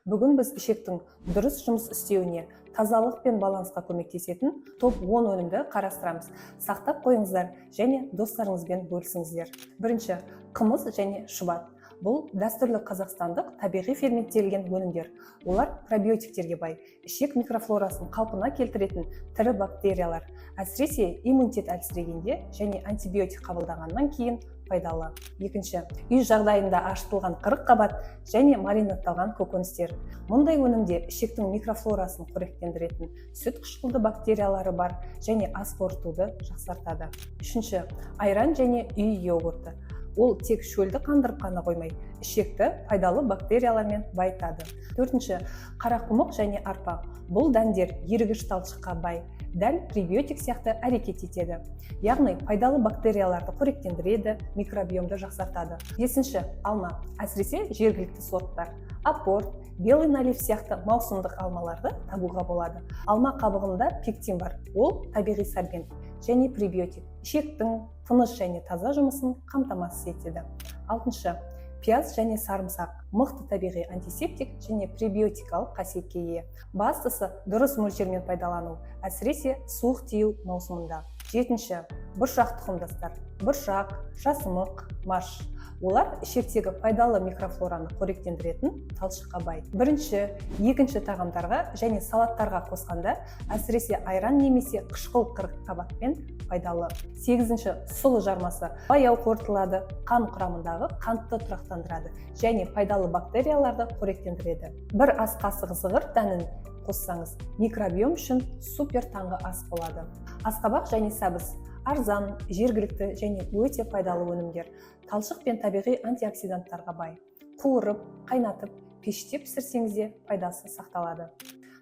Бүгін біз ішектің дұрыс жұмыс істеуіне, тазалық пен балансқа көмектесетін топ 10 өнімді қарастырамыз. Сақтап қойыңыздар және достарыңызбен бөлісіңіздер. Бірінші, қымыз және шұбат. Бұл дәстүрлі қазақстандық табиғи ферменттелген өнімдер. Олар пробиотиктерге бай, ішек микрофлорасын қалпына келтіретін тірі бактериялар. Әсіресе иммунитет әлсірегенде және антибиотик қабылдағаннан кейін пайдалы. Екінші, үй жағдайында ашытылған қырыққабат және маринадталған көкөністер. Мұндай өнімде ішектің микрофлорасын қоректендіретін сүт қышқылды бактериялары бар және ас қорытуды жақсартады. Үшінші, айран және үй йогурты. Ол тек шөлді қандырып қана қоймай, ішекті пайдалы бактериялармен байытады. Төртінші, қарақұмық және арпа. Бұл дәндер ерігіш талшыққа бай, дәл пребиотик сияқты әрекет етеді. Яғни пайдалы бактерияларды қоректендіреді, микробиомды жақсартады. Бесінші, алма. Әсіресе жергілікті сорттар. Апорт, белый налив сияқты маусымдық алмаларды табуға болады. Алма қабығында пектин бар. Ол табиғи сорбент және пребиотик. Ішектің тыныш және таза жұмысын қамтамасыз етеді. Алтыншы, пияз және сарымсақ. Мықты табиғи антисептик және пребиотикалық қасиетке ие. Бастысы дұрыс мөлшермен пайдалану, әсіресе суық тию маусымында. Жетінші, бұршақ тұқымдастар. Бұршақ, жасымық, маш. Олар ішектегі пайдалы микрофлораны қоректендіретін талшыққа бай. Бірінші, екінші тағамдарға және салаттарға қосқанда әсіресе айран немесе қышқыл қырыққабатпен пайдалы. Сегізінші, сұлы жармасы. Баяу қорытылады, қан құрамындағы қантты тұрақтандырады және пайдалы бактерияларды қоректендіреді. Бір ас қасығы зығыр дәнін қоссаңыз, микробиом үшін супер таңғы ас болады. Асқабақ және сәбіз. Арзан, жергілікті және өте пайдалы өнімдер. Талшық пен табиғи антиоксиданттарға бай. Қуырып, қайнатып, пеште пісірсеңізде пайдасы сақталады.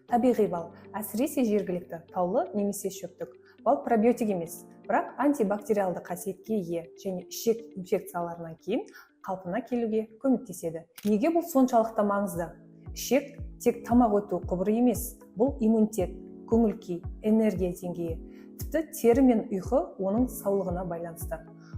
Табиғи бал, әсіресе жергілікті, таулы немесе шөптік. Бал пробиотик емес, бірақ антибактериалды қасиетке ие және ішек инфекцияларынан кейін қалпына келуге көмектеседі. Неге бұл соншалықты маңызды? Ішек тек тамақ өту құбыры емес, бұл иммунитет, көңіл-күй, энергия деңгейі. Тіпті тері мен ұйқы оның саулығына байланысты.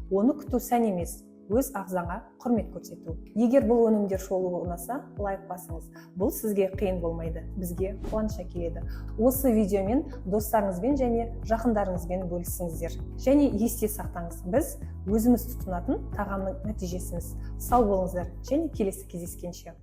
Оны күту сән емес, өз ағзаңа құрмет көрсету. Егер бұл өнімдер шолуы ұнаса, лайк басыңыз. Бұл сізге қиын болмайды, бізге қуаныш әкеледі. Осы видеомен достарыңызбен және жақындарыңызбен бөлісіңіздер. Және есте сақтаңыз, біз өзіміз тұтынатын тағамның нәтижесіміз. Сау болыңыздар және келесі кездескенше.